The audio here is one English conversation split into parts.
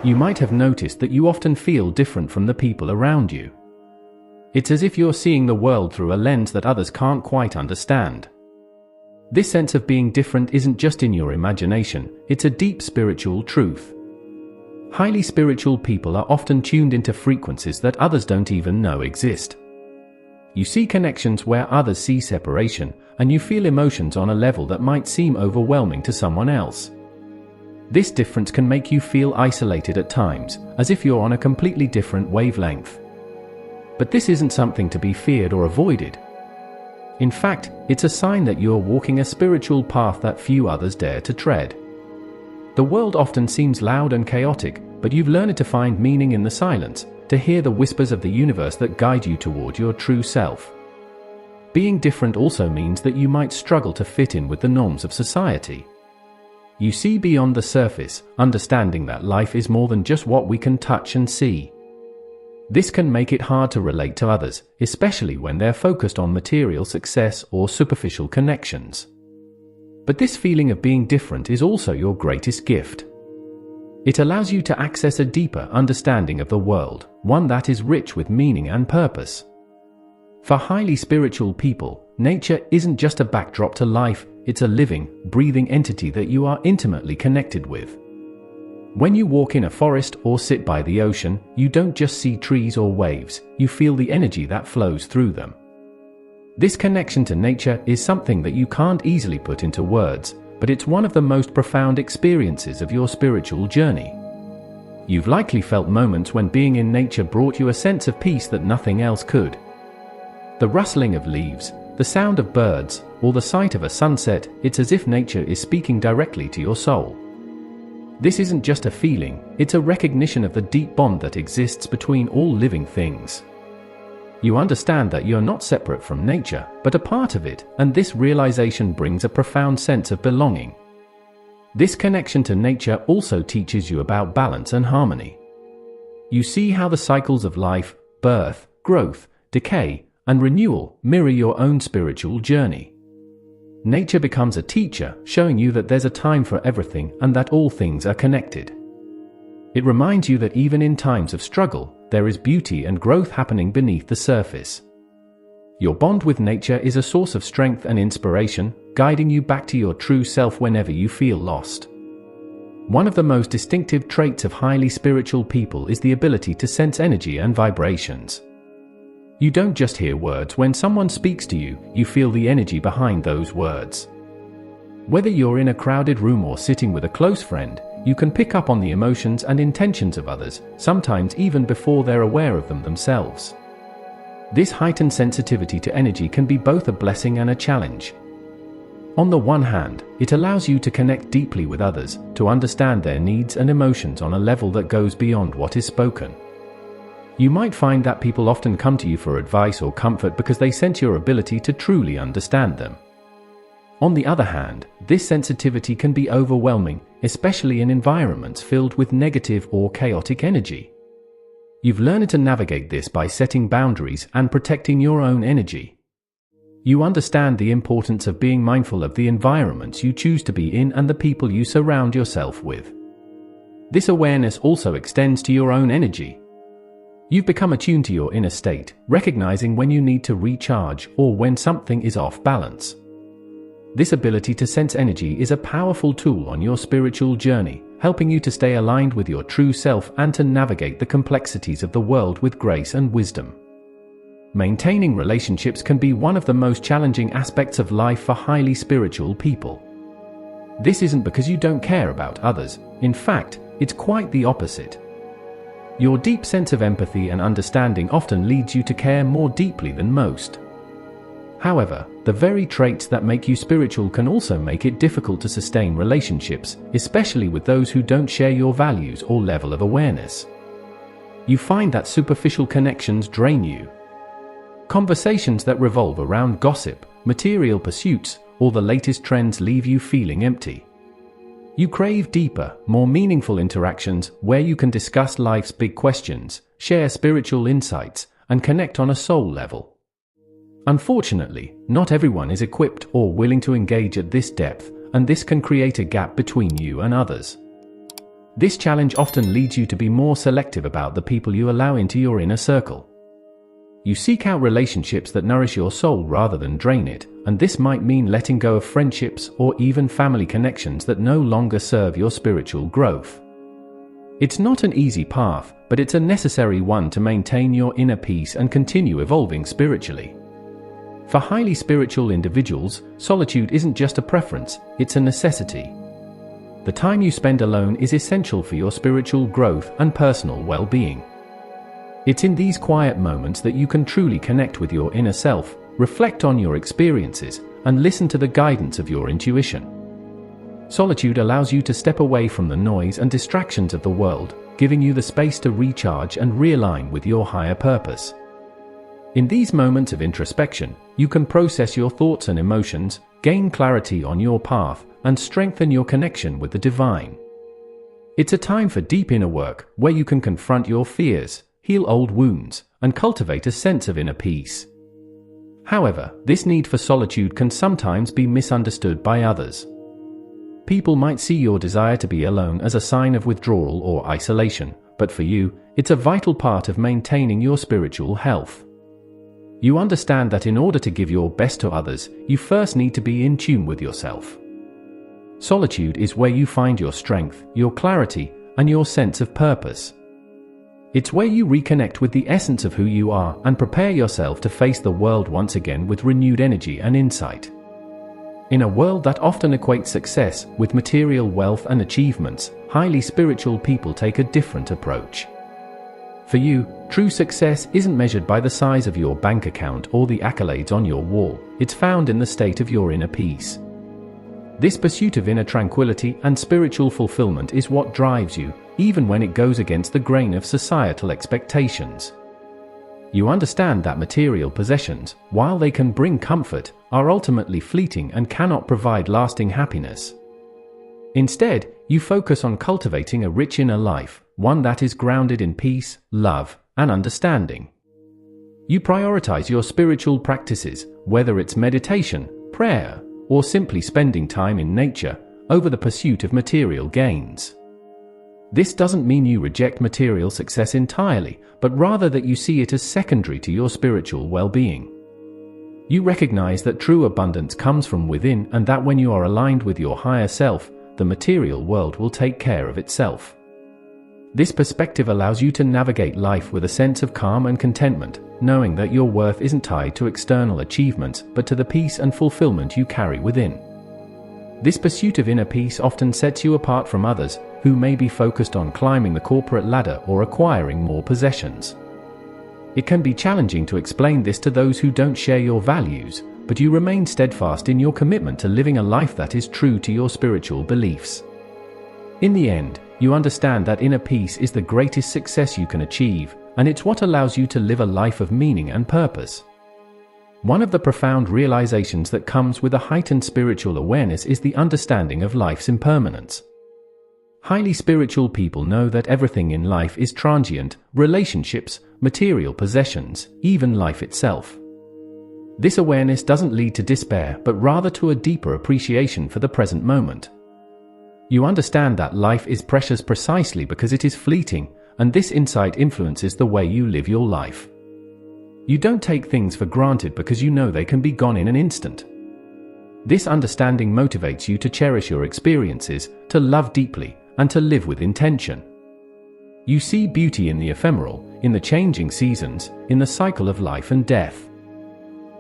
You might have noticed that you often feel different from the people around you. It's as if you're seeing the world through a lens that others can't quite understand. This sense of being different isn't just in your imagination, it's a deep spiritual truth. Highly spiritual people are often tuned into frequencies that others don't even know exist. You see connections where others see separation, and you feel emotions on a level that might seem overwhelming to someone else. This difference can make you feel isolated at times, as if you're on a completely different wavelength. But this isn't something to be feared or avoided. In fact, it's a sign that you're walking a spiritual path that few others dare to tread. The world often seems loud and chaotic, but you've learned to find meaning in the silence, to hear the whispers of the universe that guide you toward your true self. Being different also means that you might struggle to fit in with the norms of society. You see beyond the surface, understanding that life is more than just what we can touch and see. This can make it hard to relate to others, especially when they're focused on material success or superficial connections. But this feeling of being different is also your greatest gift. It allows you to access a deeper understanding of the world, one that is rich with meaning and purpose. For highly spiritual people, nature isn't just a backdrop to life, it's a living, breathing entity that you are intimately connected with. When you walk in a forest or sit by the ocean, you don't just see trees or waves, you feel the energy that flows through them. This connection to nature is something that you can't easily put into words, but it's one of the most profound experiences of your spiritual journey. You've likely felt moments when being in nature brought you a sense of peace that nothing else could. The rustling of leaves, the sound of birds, or the sight of a sunset, it's as if nature is speaking directly to your soul. This isn't just a feeling, it's a recognition of the deep bond that exists between all living things. You understand that you're not separate from nature, but a part of it, and this realization brings a profound sense of belonging. This connection to nature also teaches you about balance and harmony. You see how the cycles of life, birth, growth, decay, and renewal mirror your own spiritual journey. Nature becomes a teacher, showing you that there's a time for everything and that all things are connected. It reminds you that even in times of struggle, there is beauty and growth happening beneath the surface. Your bond with nature is a source of strength and inspiration, guiding you back to your true self whenever you feel lost. One of the most distinctive traits of highly spiritual people is the ability to sense energy and vibrations. You don't just hear words when someone speaks to you, you feel the energy behind those words. Whether you're in a crowded room or sitting with a close friend, you can pick up on the emotions and intentions of others, sometimes even before they're aware of them themselves. This heightened sensitivity to energy can be both a blessing and a challenge. On the one hand, it allows you to connect deeply with others, to understand their needs and emotions on a level that goes beyond what is spoken. You might find that people often come to you for advice or comfort because they sense your ability to truly understand them. On the other hand, this sensitivity can be overwhelming, especially in environments filled with negative or chaotic energy. You've learned to navigate this by setting boundaries and protecting your own energy. You understand the importance of being mindful of the environments you choose to be in and the people you surround yourself with. This awareness also extends to your own energy. You've become attuned to your inner state, recognizing when you need to recharge or when something is off balance. This ability to sense energy is a powerful tool on your spiritual journey, helping you to stay aligned with your true self and to navigate the complexities of the world with grace and wisdom. Maintaining relationships can be one of the most challenging aspects of life for highly spiritual people. This isn't because you don't care about others. In fact, it's quite the opposite. Your deep sense of empathy and understanding often leads you to care more deeply than most. However, the very traits that make you spiritual can also make it difficult to sustain relationships, especially with those who don't share your values or level of awareness. You find that superficial connections drain you. Conversations that revolve around gossip, material pursuits, or the latest trends leave you feeling empty. You crave deeper, more meaningful interactions where you can discuss life's big questions, share spiritual insights, and connect on a soul level. Unfortunately, not everyone is equipped or willing to engage at this depth, and this can create a gap between you and others. This challenge often leads you to be more selective about the people you allow into your inner circle. You seek out relationships that nourish your soul rather than drain it, and this might mean letting go of friendships or even family connections that no longer serve your spiritual growth. It's not an easy path, but it's a necessary one to maintain your inner peace and continue evolving spiritually. For highly spiritual individuals, solitude isn't just a preference, it's a necessity. The time you spend alone is essential for your spiritual growth and personal well-being. It's in these quiet moments that you can truly connect with your inner self, reflect on your experiences, and listen to the guidance of your intuition. Solitude allows you to step away from the noise and distractions of the world, giving you the space to recharge and realign with your higher purpose. In these moments of introspection, you can process your thoughts and emotions, gain clarity on your path, and strengthen your connection with the divine. It's a time for deep inner work, where you can confront your fears, heal old wounds, and cultivate a sense of inner peace. However, this need for solitude can sometimes be misunderstood by others. People might see your desire to be alone as a sign of withdrawal or isolation, but for you, it's a vital part of maintaining your spiritual health. You understand that in order to give your best to others, you first need to be in tune with yourself. Solitude is where you find your strength, your clarity, and your sense of purpose. It's where you reconnect with the essence of who you are and prepare yourself to face the world once again with renewed energy and insight. In a world that often equates success with material wealth and achievements, highly spiritual people take a different approach. For you, true success isn't measured by the size of your bank account or the accolades on your wall, it's found in the state of your inner peace. This pursuit of inner tranquility and spiritual fulfillment is what drives you, even when it goes against the grain of societal expectations. You understand that material possessions, while they can bring comfort, are ultimately fleeting and cannot provide lasting happiness. Instead, you focus on cultivating a rich inner life, one that is grounded in peace, love, and understanding. You prioritize your spiritual practices, whether it's meditation, prayer, or simply spending time in nature, over the pursuit of material gains. This doesn't mean you reject material success entirely, but rather that you see it as secondary to your spiritual well-being. You recognize that true abundance comes from within and that when you are aligned with your higher self, the material world will take care of itself. This perspective allows you to navigate life with a sense of calm and contentment, knowing that your worth isn't tied to external achievements but to the peace and fulfillment you carry within. This pursuit of inner peace often sets you apart from others who may be focused on climbing the corporate ladder or acquiring more possessions. It can be challenging to explain this to those who don't share your values, but you remain steadfast in your commitment to living a life that is true to your spiritual beliefs. In the end, you understand that inner peace is the greatest success you can achieve, and it's what allows you to live a life of meaning and purpose. One of the profound realizations that comes with a heightened spiritual awareness is the understanding of life's impermanence. Highly spiritual people know that everything in life is transient: relationships, material possessions, even life itself. This awareness doesn't lead to despair, but rather to a deeper appreciation for the present moment. You understand that life is precious precisely because it is fleeting, and this insight influences the way you live your life. You don't take things for granted because you know they can be gone in an instant. This understanding motivates you to cherish your experiences, to love deeply, and to live with intention. You see beauty in the ephemeral, in the changing seasons, in the cycle of life and death.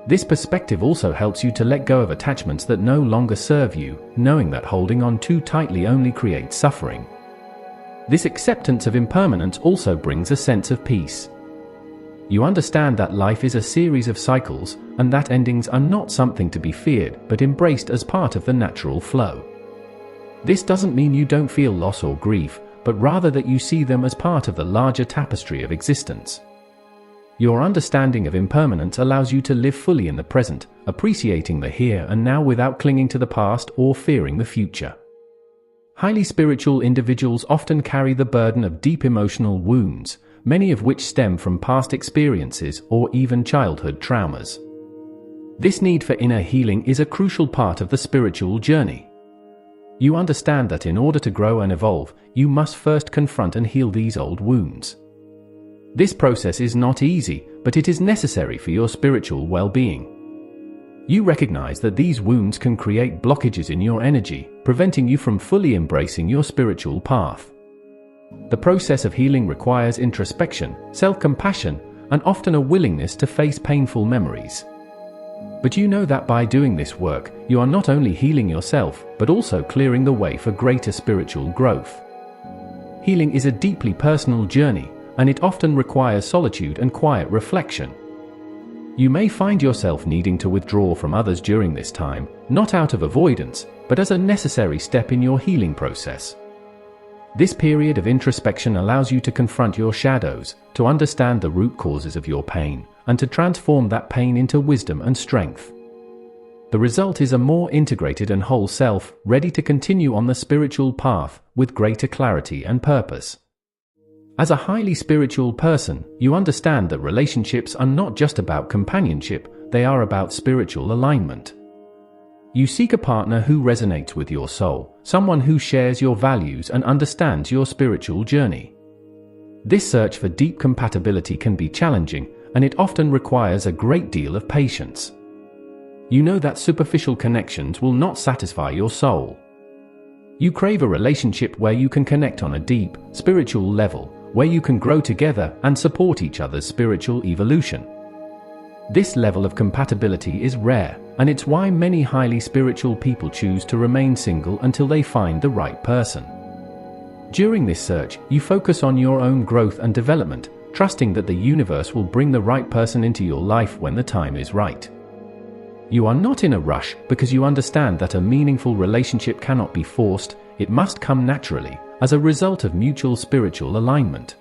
This perspective also helps you to let go of attachments that no longer serve you, knowing that holding on too tightly only creates suffering. This acceptance of impermanence also brings a sense of peace. You understand that life is a series of cycles, and that endings are not something to be feared, but embraced as part of the natural flow. This doesn't mean you don't feel loss or grief, but rather that you see them as part of the larger tapestry of existence. Your understanding of impermanence allows you to live fully in the present, appreciating the here and now without clinging to the past or fearing the future. Highly spiritual individuals often carry the burden of deep emotional wounds, many of which stem from past experiences or even childhood traumas. This need for inner healing is a crucial part of the spiritual journey. You understand that in order to grow and evolve, you must first confront and heal these old wounds. This process is not easy, but it is necessary for your spiritual well-being. You recognize that these wounds can create blockages in your energy, preventing you from fully embracing your spiritual path. The process of healing requires introspection, self-compassion, and often a willingness to face painful memories. But you know that by doing this work, you are not only healing yourself, but also clearing the way for greater spiritual growth. Healing is a deeply personal journey, and it often requires solitude and quiet reflection. You may find yourself needing to withdraw from others during this time, not out of avoidance, but as a necessary step in your healing process. This period of introspection allows you to confront your shadows, to understand the root causes of your pain, and to transform that pain into wisdom and strength. The result is a more integrated and whole self, ready to continue on the spiritual path with greater clarity and purpose. As a highly spiritual person, you understand that relationships are not just about companionship, they are about spiritual alignment. You seek a partner who resonates with your soul, someone who shares your values and understands your spiritual journey. This search for deep compatibility can be challenging, and it often requires a great deal of patience. You know that superficial connections will not satisfy your soul. You crave a relationship where you can connect on a deep, spiritual level, where you can grow together and support each other's spiritual evolution. This level of compatibility is rare, and it's why many highly spiritual people choose to remain single until they find the right person. During this search, you focus on your own growth and development, trusting that the universe will bring the right person into your life when the time is right. You are not in a rush because you understand that a meaningful relationship cannot be forced, it must come naturally, as a result of mutual spiritual alignment.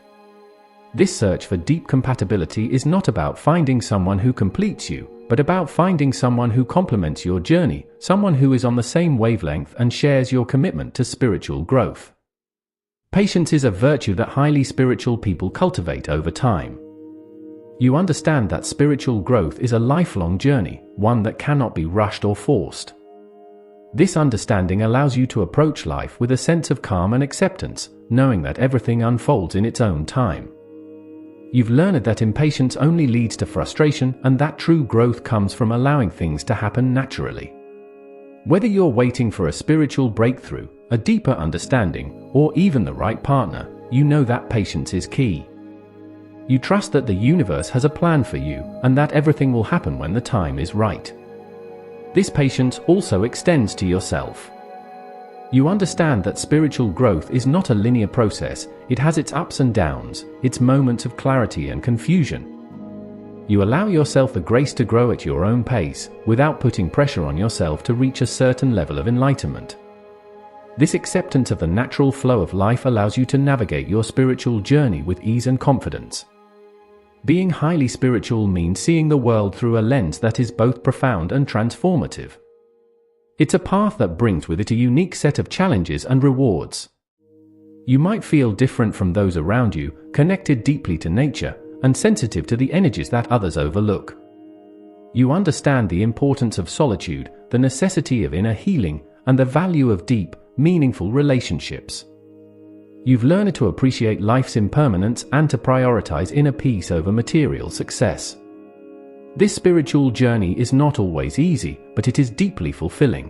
This search for deep compatibility is not about finding someone who completes you, but about finding someone who complements your journey, someone who is on the same wavelength and shares your commitment to spiritual growth. Patience is a virtue that highly spiritual people cultivate over time. You understand that spiritual growth is a lifelong journey, one that cannot be rushed or forced. This understanding allows you to approach life with a sense of calm and acceptance, knowing that everything unfolds in its own time. You've learned that impatience only leads to frustration and that true growth comes from allowing things to happen naturally. Whether you're waiting for a spiritual breakthrough, a deeper understanding, or even the right partner, you know that patience is key. You trust that the universe has a plan for you and that everything will happen when the time is right. This patience also extends to yourself. You understand that spiritual growth is not a linear process, it has its ups and downs, its moments of clarity and confusion. You allow yourself the grace to grow at your own pace, without putting pressure on yourself to reach a certain level of enlightenment. This acceptance of the natural flow of life allows you to navigate your spiritual journey with ease and confidence. Being highly spiritual means seeing the world through a lens that is both profound and transformative. It's a path that brings with it a unique set of challenges and rewards. You might feel different from those around you, connected deeply to nature, and sensitive to the energies that others overlook. You understand the importance of solitude, the necessity of inner healing, and the value of deep, meaningful relationships. You've learned to appreciate life's impermanence and to prioritize inner peace over material success. This spiritual journey is not always easy, but it is deeply fulfilling.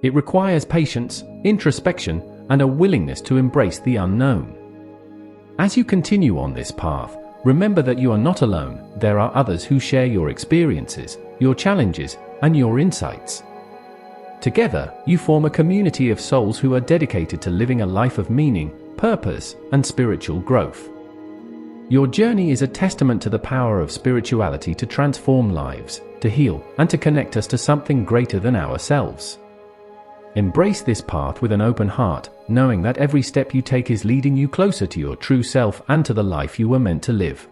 It requires patience, introspection, and a willingness to embrace the unknown. As you continue on this path, remember that you are not alone. There are others who share your experiences, your challenges, and your insights. Together, you form a community of souls who are dedicated to living a life of meaning, purpose, and spiritual growth. Your journey is a testament to the power of spirituality to transform lives, to heal, and to connect us to something greater than ourselves. Embrace this path with an open heart, knowing that every step you take is leading you closer to your true self and to the life you were meant to live.